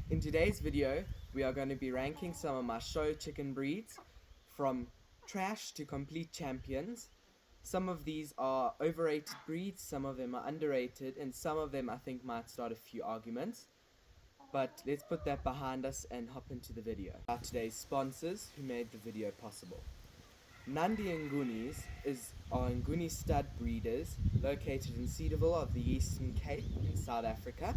In today's video, we are going to be ranking some of my show chicken breeds from trash to complete champions. Some of these are overrated breeds, some of them are underrated, and some of them I think might start a few arguments. But let's put that behind us and hop into the video. Our today's sponsors who made the video possible. Nandi Ngunis are Nguni stud breeders located in Cedarville of the Eastern Cape in South Africa.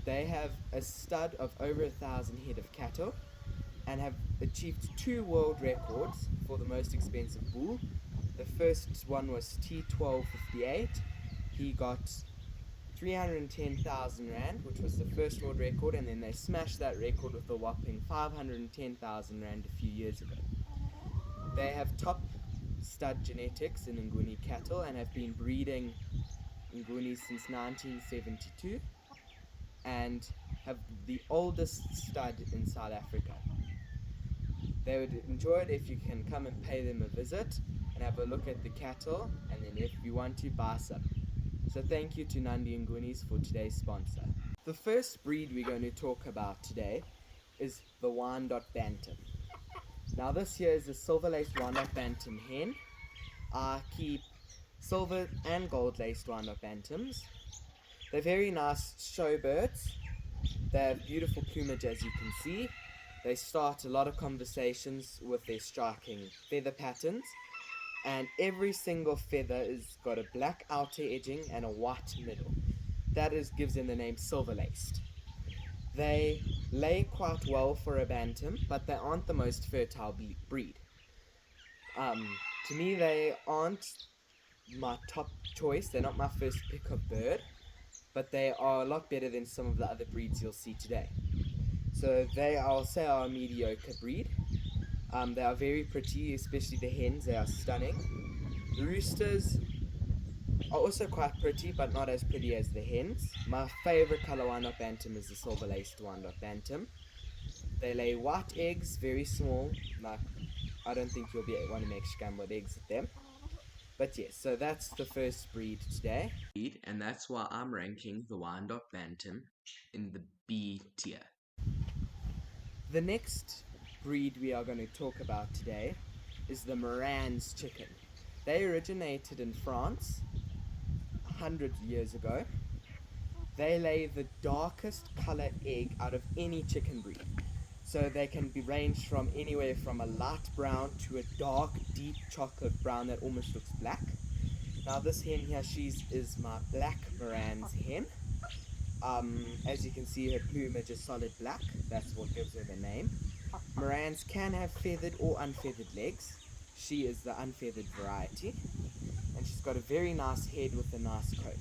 They have a stud of over 1,000 head of cattle and have achieved 2 world records for the most expensive bull. The first one was T1258. He got 310,000 Rand, which was the first world record, and then they smashed that record with a whopping 510,000 Rand a few years ago. They have top stud genetics in Nguni cattle and have been breeding Ngunis since 1972 and have the oldest stud in South Africa. They would enjoy it if you can come and pay them a visit and have a look at the cattle, and then if you want to, buy some. So thank you to Nandi Ngunis for today's sponsor. The first breed we're going to talk about today is the Wyandotte Bantam. Now this here is a silver-laced Wyandotte Bantam hen. I keep silver and gold-laced Wyandotte Bantams. They're very nice show birds. They have beautiful plumage, as you can see. They start a lot of conversations with their striking feather patterns, and every single feather is got a black outer edging and a white middle. That gives them the name silver-laced. They lay quite well for a bantam, but they aren't the most fertile breed. To me, they aren't my top choice. They're not my first pick of bird, but they are a lot better than some of the other breeds you'll see today. So I'll say, are a mediocre breed. They are very pretty, especially the hens. They are stunning. The roosters are also quite pretty, but not as pretty as the hens. My favorite color Wyandotte Bantam is the silver-laced Wyandotte Bantam. They lay white eggs, very small. Like, I don't think you'll want to make scrambled eggs with them. But yes, so that's the first breed today. And that's why I'm ranking the Wyandotte Bantam in the B tier. The next breed we are going to talk about today is the Marans chicken. They originated in France 100 years ago. They lay the darkest color egg out of any chicken breed. So they can be ranged from anywhere from a light brown to a dark, deep chocolate brown that almost looks black. Now this hen here, is my black Marans hen. As you can see, her plumage is solid black. That's what gives her the name. Marans can have feathered or unfeathered legs. She is the unfeathered variety. And she's got a very nice head with a nice coat.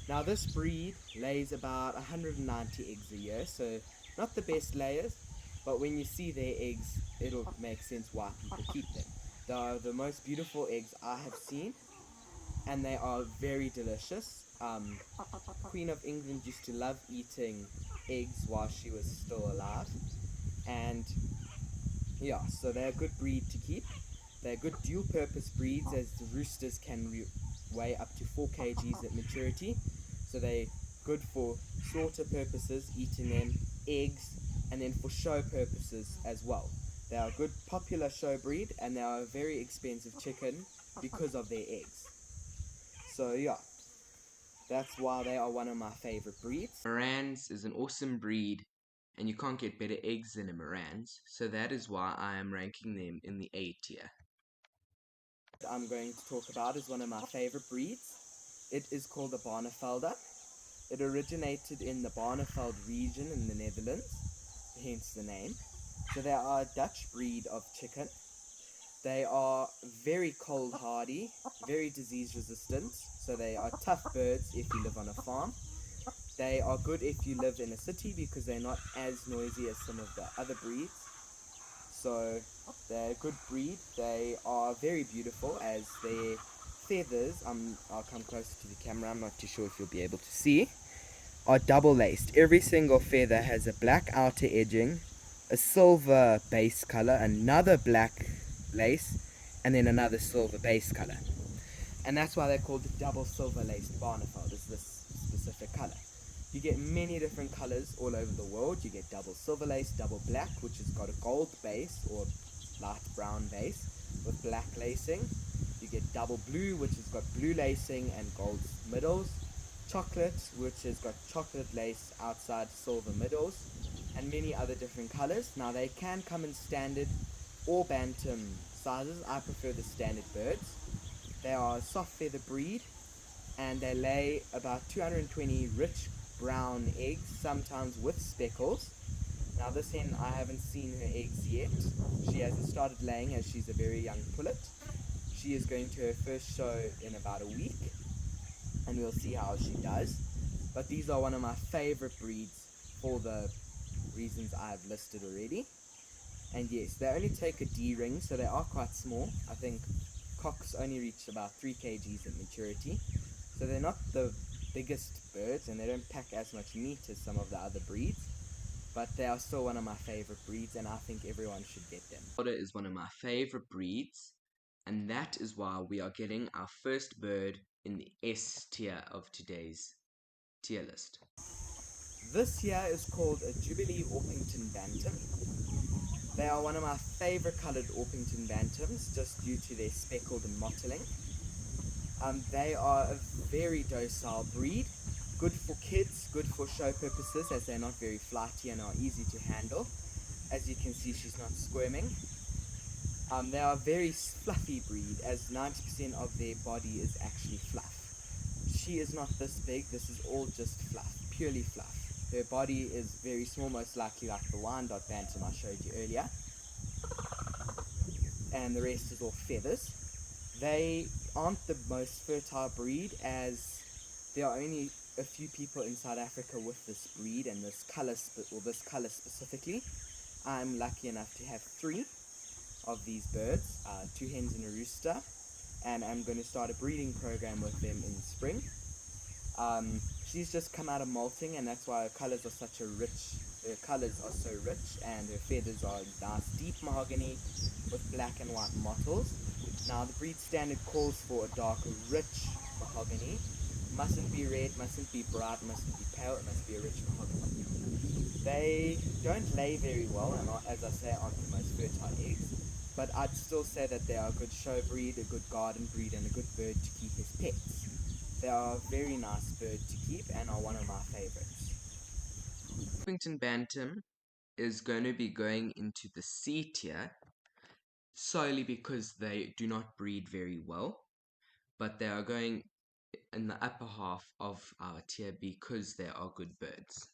Now this breed lays about 190 eggs a year, so not the best layers, but when you see their eggs, it'll make sense why people keep them. They are the most beautiful eggs I have seen, and they are very delicious. Queen of England used to love eating eggs while she was still alive, and yeah, so they're a good breed to keep. They're good dual-purpose breeds, as the roosters can weigh up to 4 kgs at maturity, so they're good for slaughter purposes, eating them, eggs, and then for show purposes as well. They are a good popular show breed, and they are a very expensive chicken because of their eggs. So yeah, that's why they are one of my favorite breeds. Marans is an awesome breed, and you can't get better eggs than a Marans, so that is why I am ranking them in the A tier. I'm going to talk about is one of my favorite breeds. It is called the Barnevelder. It originated in the Barnevelder region in the Netherlands, hence the name. So they are a Dutch breed of chicken. They are very cold hardy, very disease resistant, so they are tough birds if you live on a farm. They are good if you live in a city because they're not as noisy as some of the other breeds. So they're a good breed. They are very beautiful, as their feathers, I'll come closer to the camera, I'm not too sure if you'll be able to see, are double laced. Every single feather has a black outer edging, a silver base color, another black lace, and then another silver base color. And that's why they're called the double silver laced Barnevelder, is this specific color. You get many different colors all over the world. You get double silver lace, double black, which has got a gold base or light brown base with black lacing. You get double blue, which has got blue lacing and gold middles. Chocolate, which has got chocolate lace outside, silver middles, and many other different colors. Now they can come in standard or bantam sizes. I prefer the standard birds. They are a soft feather breed, and they lay about 220 rich brown eggs, sometimes with speckles. Now this hen, I haven't seen her eggs yet. She hasn't started laying as she's a very young pullet. She is going to her first show in about a week, and we'll see how she does. But these are one of my favorite breeds for the reasons I've listed already. And yes, they only take a D-ring, so they are quite small. I think cocks only reach about 3 kgs at maturity. So they're not the biggest birds, and they don't pack as much meat as some of the other breeds. But they are still one of my favorite breeds, and I think everyone should get them. Barnevelder is one of my favorite breeds, and that is why we are getting our first bird in the S tier of today's tier list. This here is called a Jubilee Orpington Bantam. They are one of my favorite coloured Orpington Bantams, just due to their speckled and mottling. They are a very docile breed, good for kids, good for show purposes, as they're not very flighty and are easy to handle. As you can see, she's not squirming. They are a very fluffy breed, as 90% of their body is actually fluff. She is not this big, this is all just fluff, purely fluff. Her body is very small, most likely like the Wyandotte Bantam I showed you earlier. And the rest is all feathers. They aren't the most fertile breed, as there are only a few people in South Africa with this breed and this color specifically. I'm lucky enough to have 3 of these birds, 2 hens and a rooster, and I'm going to start a breeding program with them in spring. She's just come out of molting, and that's why her colors are so rich, and her feathers are nice deep mahogany with black and white mottles. Now the breed standard calls for a dark, rich mahogany. Mustn't be red, mustn't be bright, mustn't be pale, it must be a rich mahogany. They don't lay very well, and as I say, aren't the most fertile eggs, but I'd still say that they are a good show breed, a good garden breed, and a good bird to keep as pets. They are a very nice bird to keep and are one of my favorites. Orpington Bantam is going to be going into the C tier solely because they do not breed very well, but they are going in the upper half of our tier because they are good birds.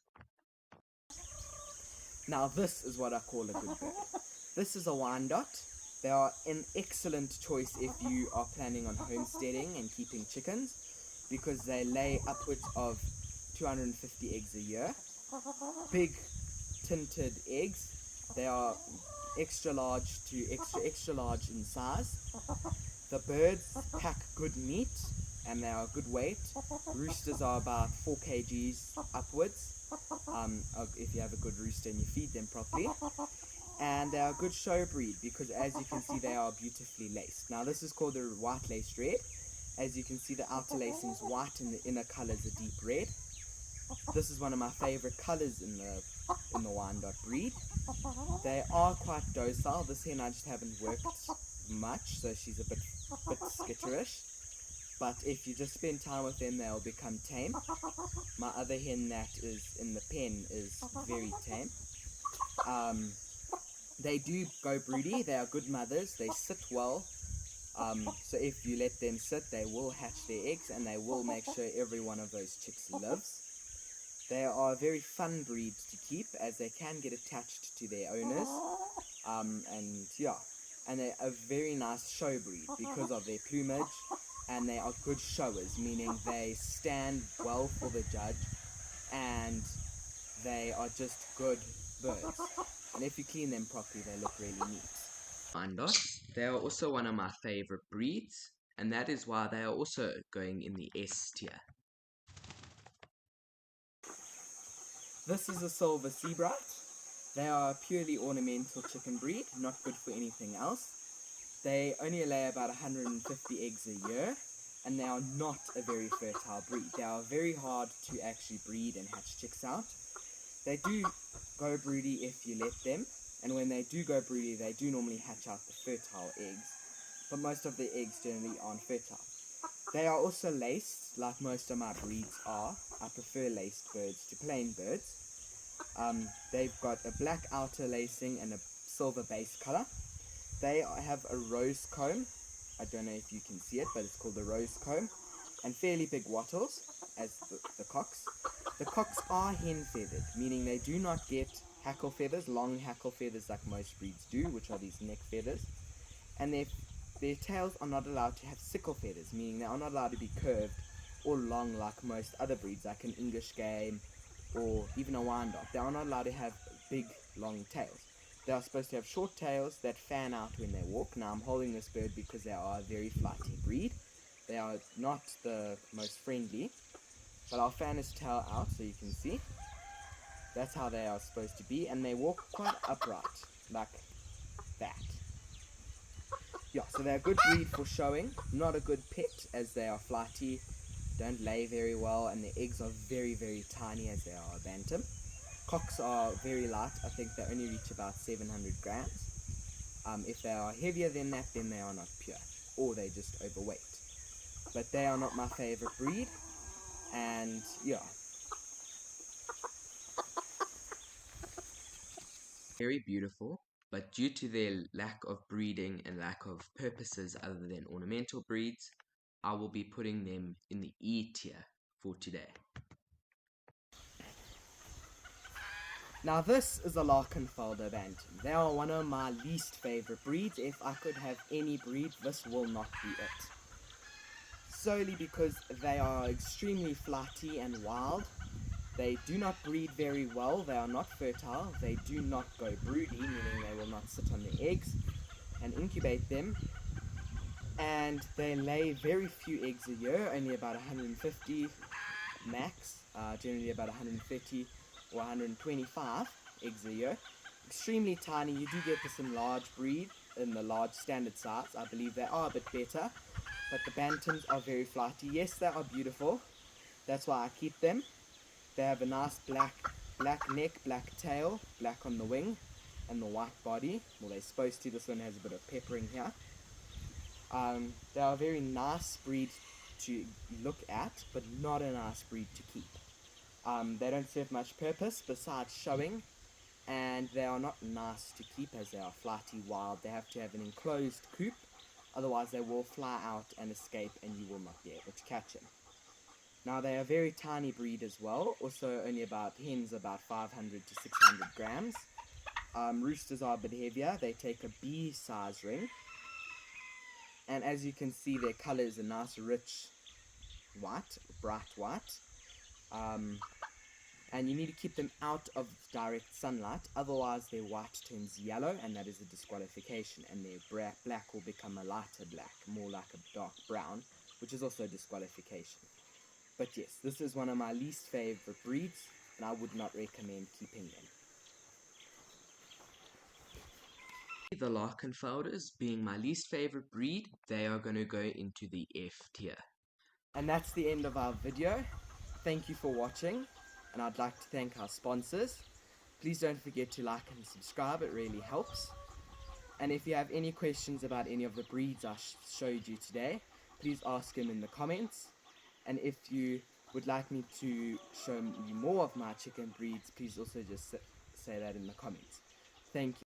Now this is what I call a good bird. This is a Wyandotte. They are an excellent choice if you are planning on homesteading and keeping chickens, because they lay upwards of 250 eggs a year. Big tinted eggs. They are extra large to extra large in size. The birds pack good meat, and they are good weight. Roosters are about 4 kgs upwards, if you have a good rooster and you feed them properly. And they are a good show breed because, as you can see, they are beautifully laced. Now this is called a white laced red. As you can see, the outer lacing is white and the inner color is a deep red. This is one of my favorite colors in the Wyandotte breed. They are quite docile. This hen I just haven't worked much, so she's a bit skitterish. But if you just spend time with them, they'll become tame. My other hen that is in the pen is very tame. They do go broody. They are good mothers. They sit well. So if you let them sit, they will hatch their eggs, and they will make sure every one of those chicks lives. They are a very fun breed to keep, as they can get attached to their owners. And they're a very nice show breed because of their plumage, and they are good showers, meaning they stand well for the judge, and they are just good birds. And if you clean them properly, they look really neat. Wyandotte, they are also one of my favorite breeds, and that is why they are also going in the S tier. This is a silver Sebright. They are a purely ornamental chicken breed, not good for anything else. They only lay about 150 eggs a year, and they are not a very fertile breed. They are very hard to actually breed and hatch chicks out. They do go broody if you let them, and when they do go broody, they do normally hatch out the fertile eggs, but most of the eggs generally aren't fertile. They are also laced, like most of my breeds are. I prefer laced birds to plain birds. They've got a black outer lacing and a silver base color. They have a rose comb. I don't know if you can see it, but it's called the rose comb, and fairly big wattles, as the cocks. The cocks are hen feathered, meaning they do not get hackle feathers, long hackle feathers like most breeds do, which are these neck feathers, and their tails are not allowed to have sickle feathers, meaning they are not allowed to be curved or long like most other breeds, like an English game or even a Wyandotte. They are not allowed to have big, long tails. They are supposed to have short tails that fan out when they walk. Now I'm holding this bird because they are a very flighty breed. They are not the most friendly, but I'll fan his tail out so you can see. That's how they are supposed to be, and they walk quite upright, like that. Yeah, so they're a good breed for showing, not a good pet as they are flighty, don't lay very well, and their eggs are very, very tiny as they are a bantam. Cocks are very light. I think they only reach about 700 grams. If they are heavier than that, then they are not pure, or they're just overweight. But they are not my favorite breed, and yeah. Very beautiful, but due to their lack of breeding and lack of purposes other than ornamental breeds, I will be putting them in the E tier for today. Now this is a Lakenvelder Bantam. They are one of my least favorite breeds. If I could have any breed, this will not be it. Solely because they are extremely flighty and wild. They do not breed very well. They are not fertile. They do not go broody, meaning they will not sit on their eggs and incubate them. And they lay very few eggs a year, only about 150 max, generally about 130 or 125 eggs a year. Extremely tiny. You do get this in large breed, in the large standard size. I believe they are a bit better, but the bantams are very flighty. Yes, they are beautiful. That's why I keep them. They have a nice black neck, black tail, black on the wing, and the white body. Well, they're supposed to. This one has a bit of peppering here. They are a very nice breed to look at, but not a nice breed to keep. They don't serve much purpose besides showing, and they are not nice to keep as they are flighty wild. They have to have an enclosed coop, otherwise they will fly out and escape and you will not be able to catch them. Now they are a very tiny breed as well, also only hens about 500 to 600 grams. Roosters are a bit heavier. They take a B size ring, and as you can see their colour is a nice rich white, bright white. And you need to keep them out of direct sunlight, otherwise their white turns yellow, and that is a disqualification, and their black will become a lighter black, more like a dark brown, which is also a disqualification. But yes, this is one of my least favorite breeds, and I would not recommend keeping them. The Lakenvelders being my least favorite breed, they are going to go into the F tier. And that's the end of our video. Thank you for watching, and I'd like to thank our sponsors. Please don't forget to like and subscribe, it really helps. And if you have any questions about any of the breeds I showed you today, please ask them in the comments. And if you would like me to show you more of my chicken breeds, please also just say that in the comments. Thank you.